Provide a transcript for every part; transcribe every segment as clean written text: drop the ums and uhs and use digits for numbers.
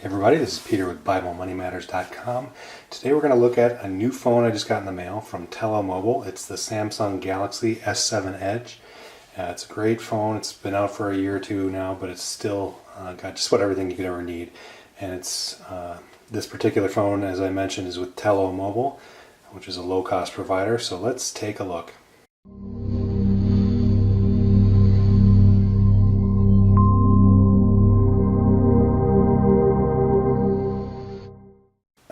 Hey everybody, this is Peter with BibleMoneyMatters.com. Today we're going to look at a new phone I just got in the mail from Tello Mobile. It's the Samsung Galaxy S7 Edge. It's a great phone. It's been out for a year or two now, but it's still got just about everything you could ever need. And it's this particular phone, as I mentioned, is with Tello Mobile, which is a low-cost provider. So let's take a look.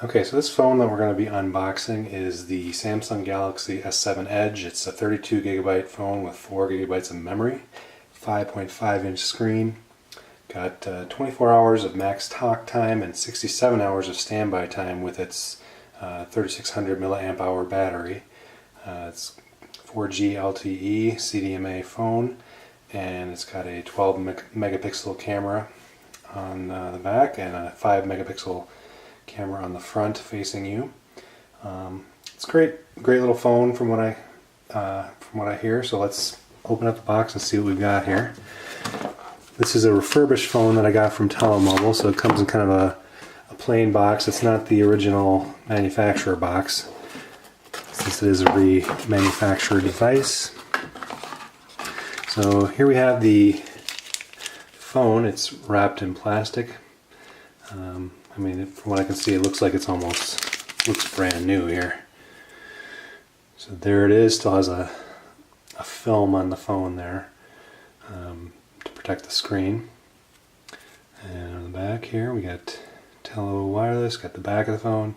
Okay, so this phone that we're going to be unboxing is the Samsung Galaxy S7 Edge. It's a 32 gigabyte phone with 4 gigabytes of memory, 5.5 inch screen, got 24 hours of max talk time and 67 hours of standby time with its 3600 milliamp hour battery. It's 4G LTE CDMA phone, and it's got a 12 megapixel camera on the back and a 5 megapixel camera on the front facing you. It's a great little phone from what I hear. So let's open up the box and see what we've got here. This is a refurbished phone that I got from Tello Mobile, so it comes in kind of a plain box. It's not the original manufacturer box, since it is a remanufactured device. So here we have the phone. It's wrapped in plastic. I mean, from what I can see, it looks like it's looks brand new here. So there it is. Still has a film on the phone there to protect the screen. And on the back here, we got Tello wireless. Got the back of the phone.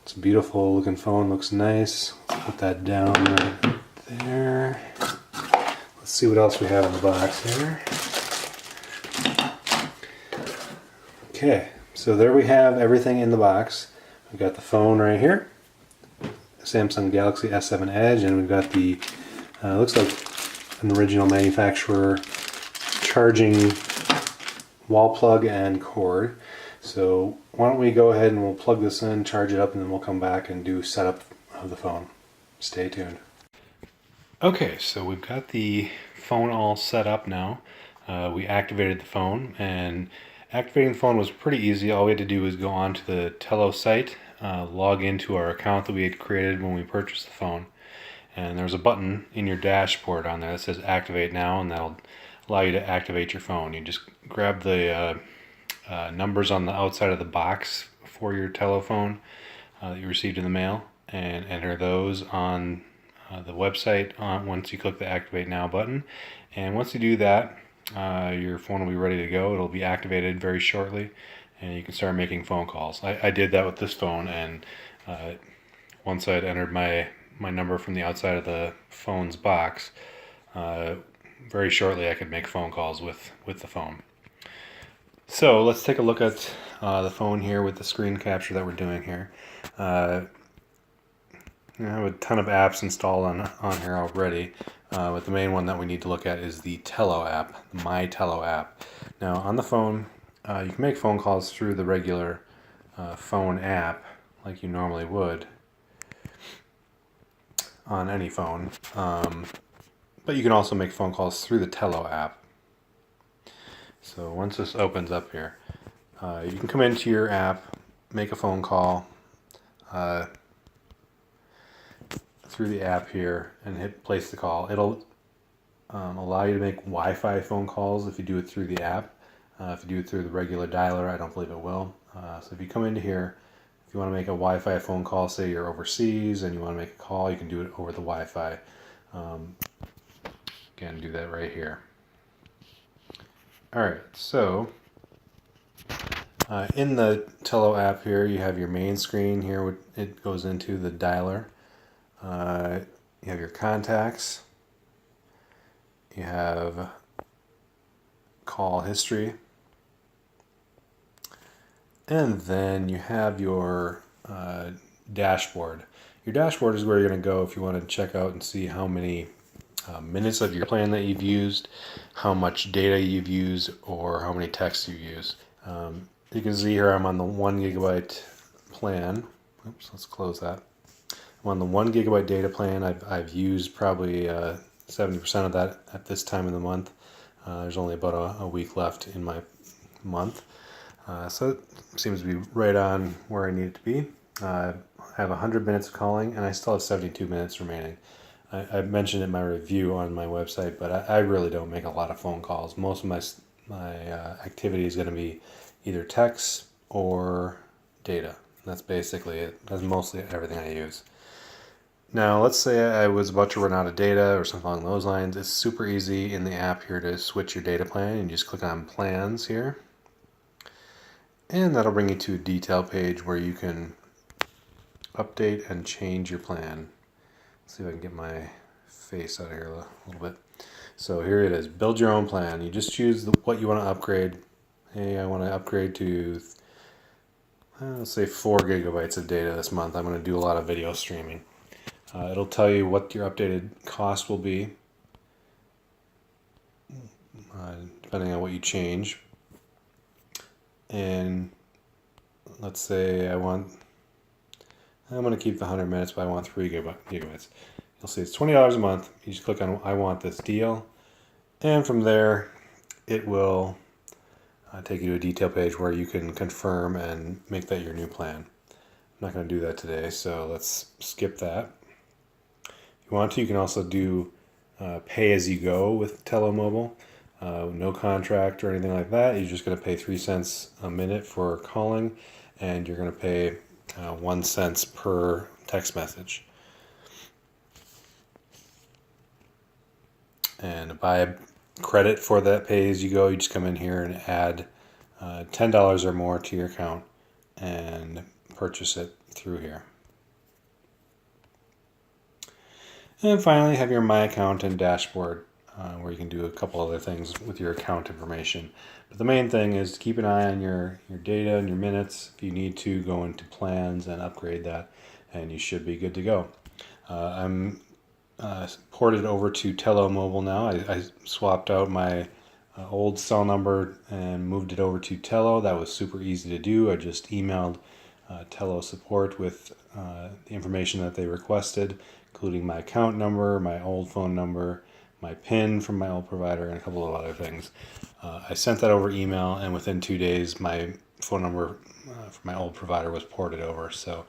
It's a beautiful looking phone. Looks nice. Let's put that down right there. Let's see what else we have in the box here. Okay, so there we have everything in the box. We've got the phone right here, Samsung Galaxy S7 Edge, and we've got the, looks like an original manufacturer charging wall plug and cord. So why don't we go ahead and we'll plug this in, charge it up, and then we'll come back and do setup of the phone. Stay tuned. Okay, so we've got the phone all set up now. We activated the phone, and activating the phone was pretty easy. All we had to do was go onto the Tello site, log into our account that we had created when we purchased the phone, and there's a button in your dashboard on there that says activate now, and that'll allow you to activate your phone. You just grab the numbers on the outside of the box for your telephone that you received in the mail, and enter those on the website once you click the activate now button. And once you do that, your phone will be ready to go. It'll be activated very shortly, and you can start making phone calls. I did that with this phone, and once I'd entered my number from the outside of the phone's box, very shortly I could make phone calls with the phone. So let's take a look at the phone here with the screen capture that we're doing here. I have a ton of apps installed on here already. But the main one that we need to look at is the Tello app, the My Tello app. Now on the phone, you can make phone calls through the regular phone app like you normally would on any phone. But you can also make phone calls through the Tello app. So once this opens up here, you can come into your app, make a phone call through the app here and hit place the call. It'll allow you to make Wi-Fi phone calls if you do it through the app. If you do it through the regular dialer, I don't believe it will. So if you come into here, if you want to make a Wi-Fi phone call, say you're overseas and you want to make a call, you can do it over the Wi-Fi. Again, do that right here. Alright, so in the Tello app here, you have your main screen here. It goes into the dialer. You have your contacts, you have call history, and then you have your dashboard. Your dashboard is where you're going to go if you want to check out and see how many minutes of your plan that you've used, how much data you've used, or how many texts you've used. You can see here I'm on the 1 gigabyte plan. Oops, let's close that. I'm on the 1 gigabyte data plan. I've used probably 70% of that at this time of the month. There's only about a week left in my month. So it seems to be right on where I need it to be. I have 100 minutes of calling, and I still have 72 minutes remaining. I mentioned in my review on my website, but I really don't make a lot of phone calls. Most of my activity is going to be either text or data. That's basically it. That's mostly everything I use. Now, let's say I was about to run out of data or something along those lines. It's super easy in the app here to switch your data plan. You just click on Plans here. And that'll bring you to a detail page where you can update and change your plan. Let's see if I can get my face out of here a little bit. So here it is. Build your own plan. You just choose what you want to upgrade. Hey, I want to upgrade to, let's say 4 gigabytes of data this month. I'm going to do a lot of video streaming. It'll tell you what your updated cost will be, depending on what you change. And let's say I'm going to keep the 100 minutes, but I want 3 gigabytes. You'll see it's $20 a month. You just click on I want this deal. And from there, it will take you to a detail page where you can confirm and make that your new plan. I'm not going to do that today, so let's skip that. If you want to, you can also do pay as you go with Tello Mobile. No contract or anything like that. You're just going to pay 3 cents a minute for calling, and you're going to pay 1 cent per text message. And by credit for that pay as you go, you just come in here and add $10 or more to your account and purchase it through here. And finally, have your My Account and dashboard where you can do a couple other things with your account information. But the main thing is to keep an eye on your data and your minutes. If you need to, go into plans and upgrade that, and you should be good to go. I'm ported over to Tello Mobile now. I swapped out my old cell number and moved it over to Tello. That was super easy to do. I just emailed Tello support with the information that they requested, including my account number, my old phone number, my PIN from my old provider, and a couple of other things. I sent that over email, and within 2 days, my phone number from my old provider was ported over. So,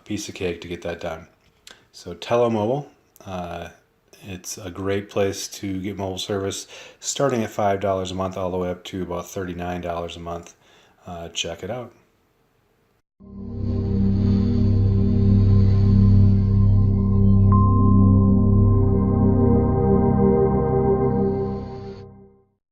piece of cake to get that done. So, Tello Mobile. It's a great place to get mobile service, starting at $5 a month all the way up to about $39 a month. Check it out.